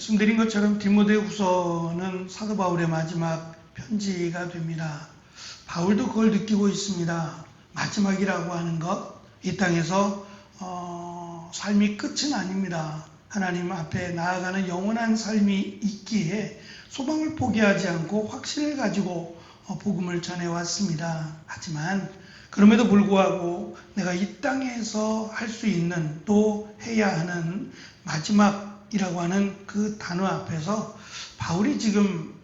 말씀드린 것처럼 디모데후서는 사도 바울의 마지막 편지가 됩니다. 바울도 그걸 느끼고 있습니다. 마지막이라고 하는 것, 이 땅에서 삶이 끝은 아닙니다. 하나님 앞에 나아가는 영원한 삶이 있기에 소망을 포기하지 않고 확신을 가지고 복음을 전해왔습니다. 하지만 그럼에도 불구하고 내가 이 땅에서 할 수 있는 또 해야 하는 마지막이라고 하는 그 단어 앞에서 바울이 지금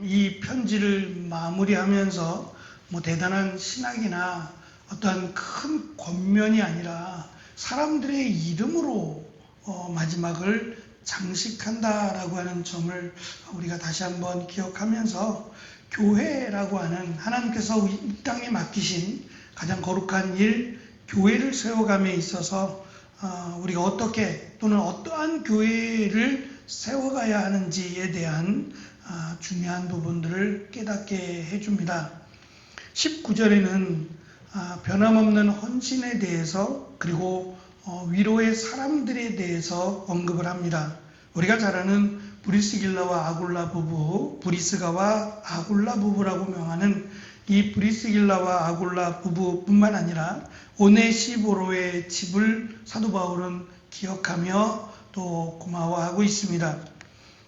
이 편지를 마무리하면서 뭐 대단한 신학이나 어떠한 큰 권면이 아니라 사람들의 이름으로 마지막을 장식한다라고 하는 점을 우리가 다시 한번 기억하면서 교회라고 하는 하나님께서 이 땅에 맡기신 가장 거룩한 일, 교회를 세워감에 있어서 우리가 어떻게 또는 어떠한 교회를 세워가야 하는지에 대한 중요한 부분들을 깨닫게 해줍니다. 19절에는 변함없는 헌신에 대해서 그리고 위로의 사람들에 대해서 언급을 합니다. 우리가 잘 아는 브리스길라와 아굴라 부부, 브리스가와 아굴라 부부라고 명하는 이 브리스길라와 아굴라 부부뿐만 아니라 오네시보로의 집을 사도 바울은 기억하며 또 고마워하고 있습니다.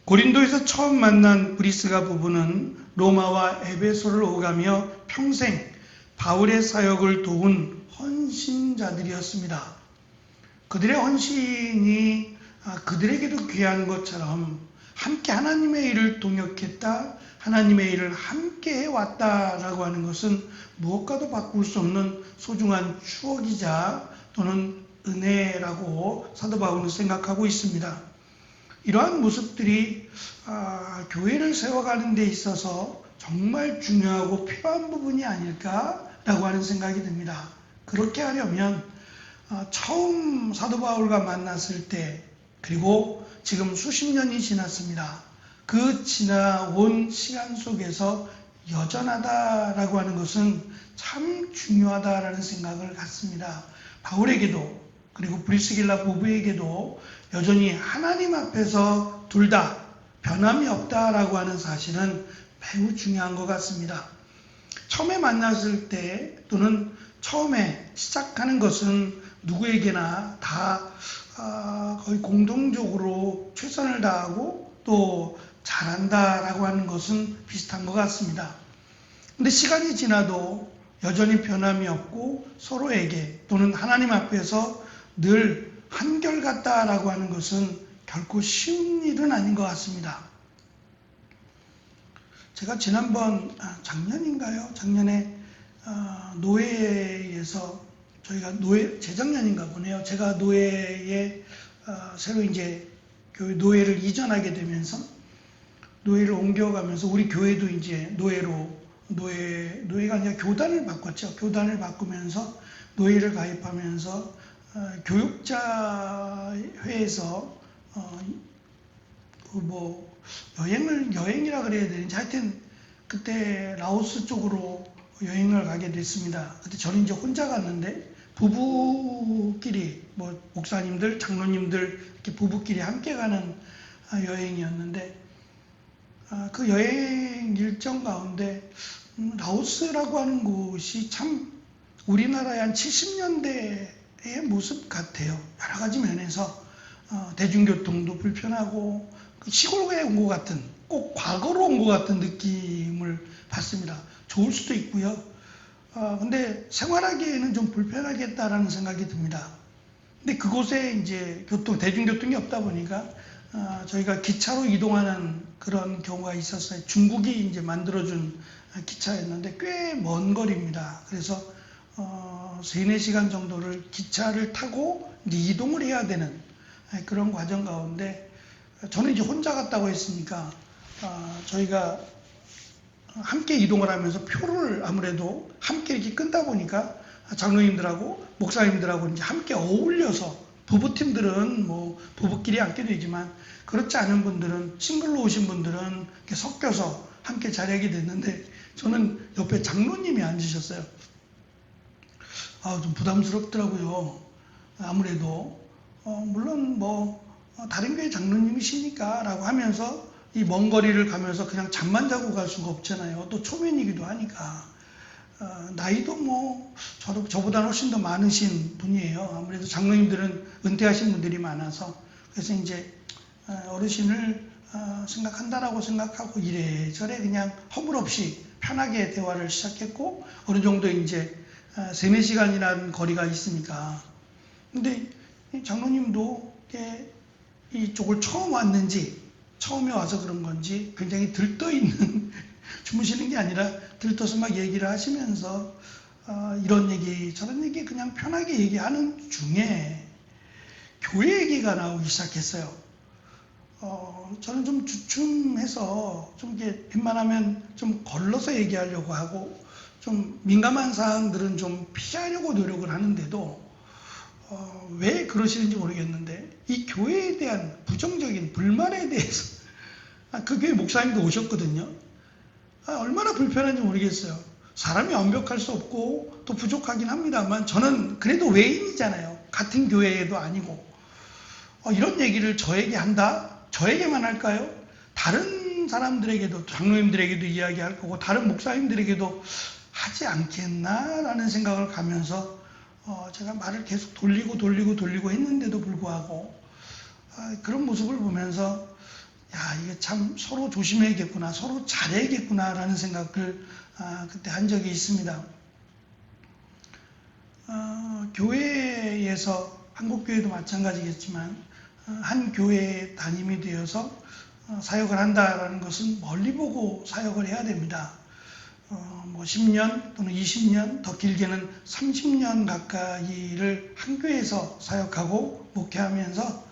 고린도에서 처음 만난 브리스가 부부는 로마와 에베소를 오가며 평생 바울의 사역을 도운 헌신자들이었습니다. 그들의 헌신이 그들에게도 귀한 것처럼 함께 하나님의 일을 동역했다, 하나님의 일을 함께 해왔다라고 하는 것은 무엇과도 바꿀 수 없는 소중한 추억이자 또는 은혜라고 사도 바울은 생각하고 있습니다. 이러한 모습들이 교회를 세워가는 데 있어서 정말 중요하고 필요한 부분이 아닐까라고 하는 생각이 듭니다. 그렇게 하려면 처음 사도 바울과 만났을 때 그리고 지금 수십 년이 지났습니다. 그 지나온 시간 속에서 여전하다라고 하는 것은 참 중요하다라는 생각을 갖습니다. 바울에게도 그리고 브리스길라 부부에게도 여전히 하나님 앞에서 둘 다 변함이 없다라고 하는 사실은 매우 중요한 것 같습니다. 처음에 만났을 때 또는 처음에 시작하는 것은 누구에게나 다 거의 공동적으로 최선을 다하고 또 잘한다라고 하는 것은 비슷한 것 같습니다. 근데 시간이 지나도 여전히 변함이 없고 서로에게 또는 하나님 앞에서 늘 한결같다라고 하는 것은 결코 쉬운 일은 아닌 것 같습니다. 제가 지난번 작년에 노회에서 저희가 재작년인가 보네요. 제가 노회에 새로 이제 교회 노회를 이전하게 되면서 노회를 옮겨가면서 우리 교회도 이제 노회가 아니라 교단을 바꿨죠. 교단을 바꾸면서 노회를 가입하면서 교육자회에서 여행이라 그래야 되는지 하여튼 그때 라오스 쪽으로 여행을 가게 됐습니다. 그때 저는 이제 혼자 갔는데 부부끼리 목사님들, 장로님들 이렇게 부부끼리 함께 가는 여행이었는데 그 여행 일정 가운데 라오스라고 하는 곳이 참 우리나라의 한 70년대의 모습 같아요. 여러 가지 면에서 대중교통도 불편하고 시골에 온 것 같은 꼭 과거로 온 것 같은 느낌을 받습니다. 좋을 수도 있고요. 근데 생활하기에는 좀 불편하겠다라는 생각이 듭니다. 근데 그곳에 이제 대중교통이 없다 보니까 저희가 기차로 이동하는 그런 경우가 있었어요. 중국이 이제 만들어준 기차였는데 꽤 먼 거리입니다. 그래서 3-4시간 정도를 기차를 타고 이제 이동을 해야 되는 그런 과정 가운데 저는 이제 혼자 갔다고 했으니까 저희가 함께 이동을 하면서 표를 아무래도 함께 이렇게 끊다 보니까 장로님들하고 목사님들하고 이제 함께 어울려서 부부팀들은 부부끼리 앉게 되지만 그렇지 않은 분들은 싱글로 오신 분들은 이렇게 섞여서 함께 자리하게 됐는데 저는 옆에 장로님이 앉으셨어요. 좀 부담스럽더라고요. 아무래도 물론 다른 교회 장로님이시니까 라고 하면서 이 먼 거리를 가면서 그냥 잠만 자고 갈 수가 없잖아요. 또 초면이기도 하니까. 나이도 뭐 저보다 훨씬 더 많으신 분이에요. 아무래도 장로님들은 은퇴하신 분들이 많아서. 그래서 이제 어르신을 생각한다라고 생각하고 이래저래 그냥 허물없이 편하게 대화를 시작했고, 어느 정도 이제 3, 4시간이라는 거리가 있으니까. 근데 장로님도 이쪽을 처음 왔는지, 처음에 와서 그런 건지 굉장히 들떠있는 주무시는 게 아니라 들떠서 막 얘기를 하시면서 이런 얘기 저런 얘기 그냥 편하게 얘기하는 중에 교회 얘기가 나오기 시작했어요. 저는 좀 주춤해서 좀 이렇게 웬만하면 좀 걸러서 얘기하려고 하고 좀 민감한 사항들은 좀 피하려고 노력을 하는데도 왜 그러시는지 모르겠는데 이 교회에 대한 부정적인 불만에 대해서 그 교회 목사님도 오셨거든요. 얼마나 불편한지 모르겠어요. 사람이 완벽할 수 없고 또 부족하긴 합니다만 저는 그래도 외인이잖아요. 같은 교회에도 아니고. 이런 얘기를 저에게 한다? 저에게만 할까요? 다른 사람들에게도, 장로님들에게도 이야기할 거고 다른 목사님들에게도 하지 않겠나라는 생각을 가면서 제가 말을 계속 돌리고 했는데도 불구하고 그런 모습을 보면서 이게 참 서로 조심해야겠구나, 서로 잘해야겠구나 라는 생각을 그때 한 적이 있습니다. 교회에서, 한국교회도 마찬가지겠지만 한 교회에 담임이 되어서 사역을 한다라는 것은 멀리 보고 사역을 해야 됩니다. 10년 또는 20년, 더 길게는 30년 가까이를 한 교회에서 사역하고 목회하면서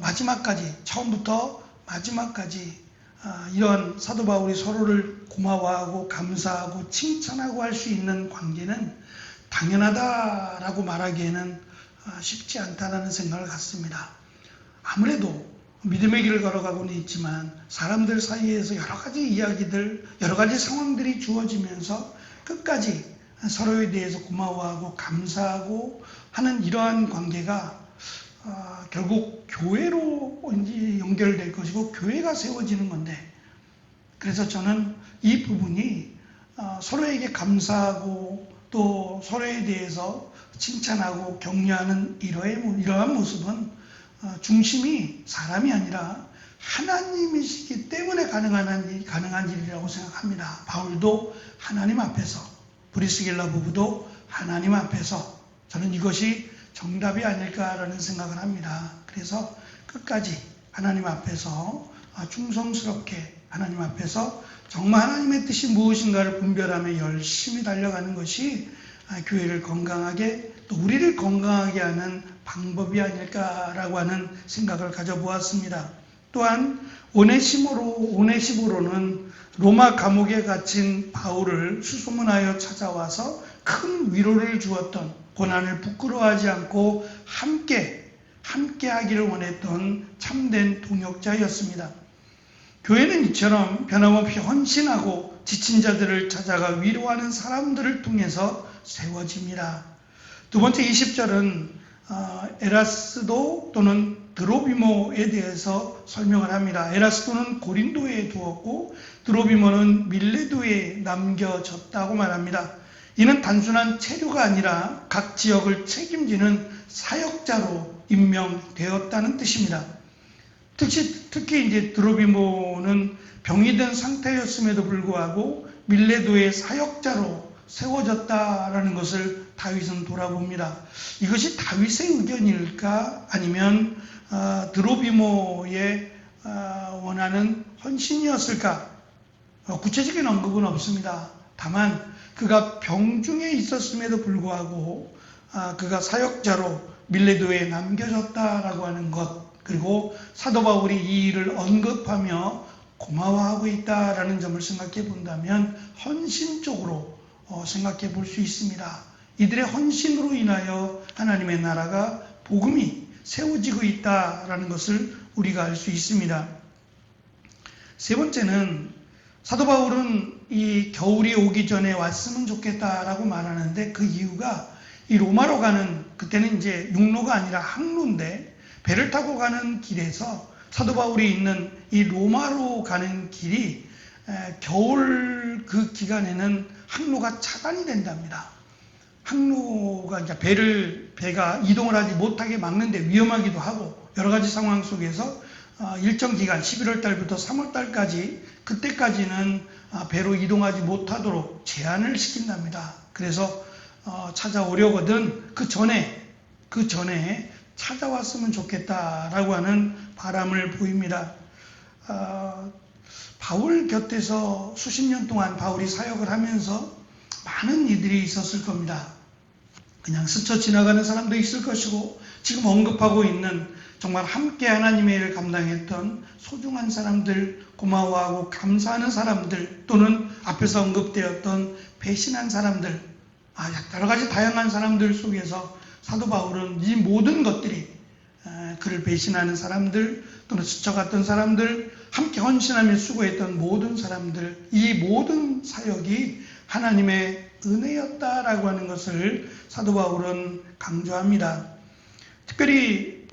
마지막까지, 처음부터 마지막까지 이런 사도 바울이 서로를 고마워하고 감사하고 칭찬하고 할 수 있는 관계는 당연하다라고 말하기에는 쉽지 않다라는 생각을 갖습니다. 아무래도 믿음의 길을 걸어가고는 있지만 사람들 사이에서 여러 가지 이야기들, 여러 가지 상황들이 주어지면서 끝까지 서로에 대해서 고마워하고 감사하고 하는 이러한 관계가 결국 교회로 이제 연결될 것이고 교회가 세워지는 건데, 그래서 저는 이 부분이 서로에게 감사하고 또 서로에 대해서 칭찬하고 격려하는 이러한 모습은 중심이 사람이 아니라 하나님이시기 때문에 가능한 일이라고 생각합니다. 바울도 하나님 앞에서, 브리스길라 부부도 하나님 앞에서, 저는 이것이 정답이 아닐까라는 생각을 합니다. 그래서 끝까지 하나님 앞에서 충성스럽게 하나님 앞에서 정말 하나님의 뜻이 무엇인가를 분별하며 열심히 달려가는 것이 교회를 건강하게, 또 우리를 건강하게 하는 방법이 아닐까라고 하는 생각을 가져보았습니다. 또한 오네시모로는 로마 감옥에 갇힌 바울을 수소문하여 찾아와서 큰 위로를 주었던, 고난을 부끄러워하지 않고 함께 하기를 원했던 참된 동역자였습니다. 교회는 이처럼 변함없이 헌신하고 지친 자들을 찾아가 위로하는 사람들을 통해서 세워집니다. 두 번째 20절은 에라스도 또는 드로비모에 대해서 설명을 합니다. 에라스도는 고린도에 두었고 드로비모는 밀레도에 남겨졌다고 말합니다. 이는 단순한 체류가 아니라 각 지역을 책임지는 사역자로 임명되었다는 뜻입니다. 특히 이제 드로비모는 병이 든 상태였음에도 불구하고 밀레도의 사역자로 세워졌다라는 것을 다윗은 돌아봅니다. 이것이 다윗의 의견일까, 아니면 드로비모의 원하는 헌신이었을까? 구체적인 언급은 없습니다. 다만 그가 병중에 있었음에도 불구하고 그가 사역자로 밀레도에 남겨졌다라고 하는 것, 그리고 사도 바울이 이 일을 언급하며 고마워하고 있다라는 점을 생각해 본다면 헌신적으로 생각해 볼 수 있습니다. 이들의 헌신으로 인하여 하나님의 나라가, 복음이 세워지고 있다라는 것을 우리가 알 수 있습니다. 세 번째는 사도 바울은 이 겨울이 오기 전에 왔으면 좋겠다라고 말하는데, 그 이유가 이 로마로 가는, 그때는 이제 육로가 아니라 항로인데 배를 타고 가는 길에서 사도 바울이 있는 이 로마로 가는 길이 겨울 그 기간에는 항로가 차단이 된답니다. 항로가 이제 배가 이동을 하지 못하게 막는데 위험하기도 하고 여러 가지 상황 속에서 일정 기간 11월 달부터 3월 달까지 그때까지는 배로 이동하지 못하도록 제한을 시킨답니다. 그래서 찾아오려거든 그 전에 찾아왔으면 좋겠다라고 하는 바람을 보입니다. 바울 곁에서 수십 년 동안 바울이 사역을 하면서 많은 이들이 있었을 겁니다. 그냥 스쳐 지나가는 사람도 있을 것이고 지금 언급하고 있는 정말 함께 하나님의 일을 감당했던 소중한 사람들, 고마워하고 감사하는 사람들, 또는 앞에서 언급되었던 배신한 사람들, 여러 가지 다양한 사람들 속에서 사도 바울은 이 모든 것들이 그를 배신하는 사람들, 또는 스쳐갔던 사람들, 함께 헌신하며 수고했던 모든 사람들, 이 모든 사역이 하나님의 은혜였다라고 하는 것을 사도 바울은 강조합니다. 특별히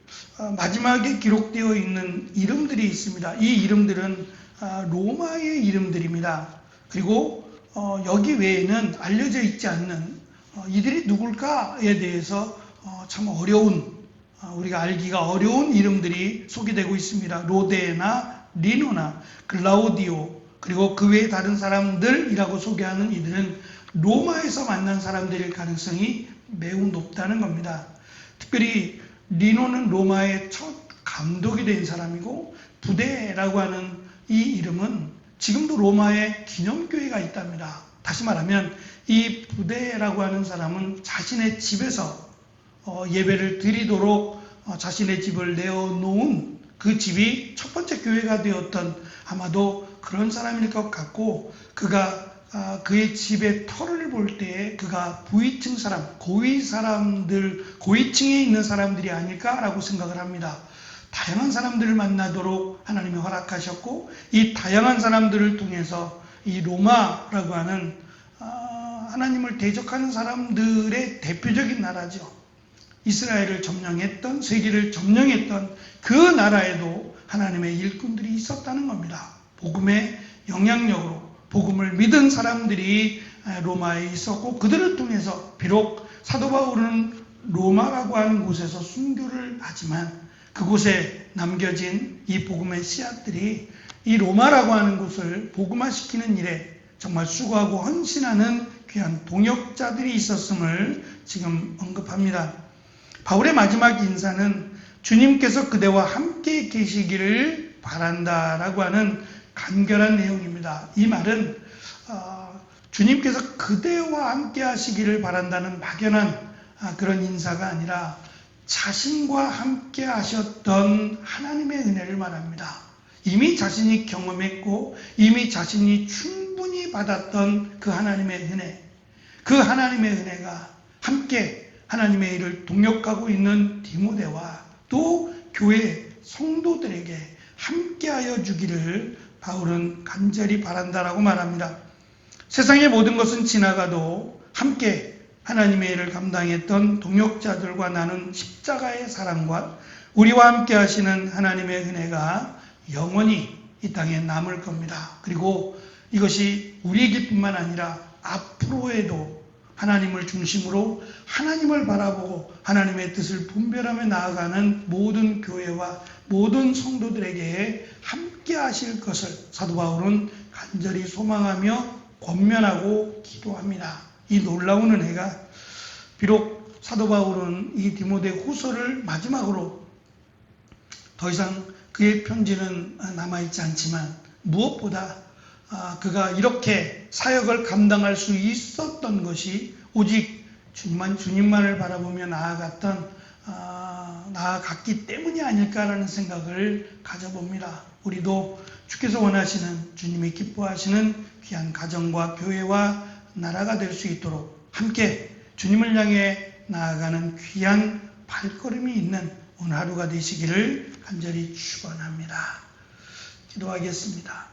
마지막에 기록되어 있는 이름들이 있습니다. 이 이름들은 로마의 이름들입니다. 그리고 여기 외에는 알려져 있지 않는 이들이 누굴까에 대해서 참 어려운, 우리가 알기가 어려운 이름들이 소개되고 있습니다. 로데나 리노나 글라우디오, 그리고 그 외에 다른 사람들이라고 소개하는 이들은 로마에서 만난 사람들일 가능성이 매우 높다는 겁니다. 특별히 리노는 로마의 첫 감독이 된 사람이고, 부데라고 하는 이 이름은 지금도 로마에 기념교회가 있답니다. 다시 말하면 이 부데라고 하는 사람은 자신의 집에서 예배를 드리도록 자신의 집을 내어놓은 그 집이 첫 번째 교회가 되었던, 아마도 그런 사람일 것 같고, 그가 그의 집의 터를 볼 때에 그가 부위층 사람, 고위층에 있는 사람들이 아닐까라고 생각을 합니다. 다양한 사람들을 만나도록 하나님이 허락하셨고, 이 다양한 사람들을 통해서 이 로마라고 하는 하나님을 대적하는 사람들의 대표적인 나라죠. 이스라엘을 점령했던, 세계를 점령했던 그 나라에도 하나님의 일꾼들이 있었다는 겁니다. 복음의 영향력으로 복음을 믿은 사람들이 로마에 있었고, 그들을 통해서 비록 사도 바울은 로마라고 하는 곳에서 순교를 하지만 그곳에 남겨진 이 복음의 씨앗들이 이 로마라고 하는 곳을 복음화시키는 일에 정말 수고하고 헌신하는 귀한 동역자들이 있었음을 지금 언급합니다. 바울의 마지막 인사는 주님께서 그대와 함께 계시기를 바란다라고 하는 간결한 내용입니다. 이 말은 주님께서 그대와 함께 하시기를 바란다는 막연한 그런 인사가 아니라 자신과 함께 하셨던 하나님의 은혜를 말합니다. 이미 자신이 경험했고 이미 자신이 충분히 받았던 그 하나님의 은혜, 그 하나님의 은혜가 함께 하나님의 일을 동역하고 있는 디모데와 또 교회 성도들에게 함께하여 주기를 바울은 간절히 바란다라고 말합니다. 세상의 모든 것은 지나가도 함께 하나님의 일을 감당했던 동역자들과 나눈 십자가의 사랑과 우리와 함께 하시는 하나님의 은혜가 영원히 이 땅에 남을 겁니다. 그리고 이것이 우리에게뿐만 아니라 앞으로에도 하나님을 중심으로 하나님을 바라보고 하나님의 뜻을 분별하며 나아가는 모든 교회와 모든 성도들에게 함께 하실 것을 사도 바울은 간절히 소망하며 권면하고 기도합니다. 이 놀라운 은혜가, 비록 사도 바울은 이 디모데 후서를 마지막으로 더 이상 그의 편지는 남아있지 않지만 무엇보다 그가 이렇게 사역을 감당할 수 있었던 것이 오직 주님만을 바라보며 나아갔기 때문이 아닐까라는 생각을 가져봅니다. 우리도 주께서 원하시는, 주님이 기뻐하시는 귀한 가정과 교회와 나라가 될 수 있도록 함께 주님을 향해 나아가는 귀한 발걸음이 있는 오늘 하루가 되시기를 간절히 축원합니다. 기도하겠습니다.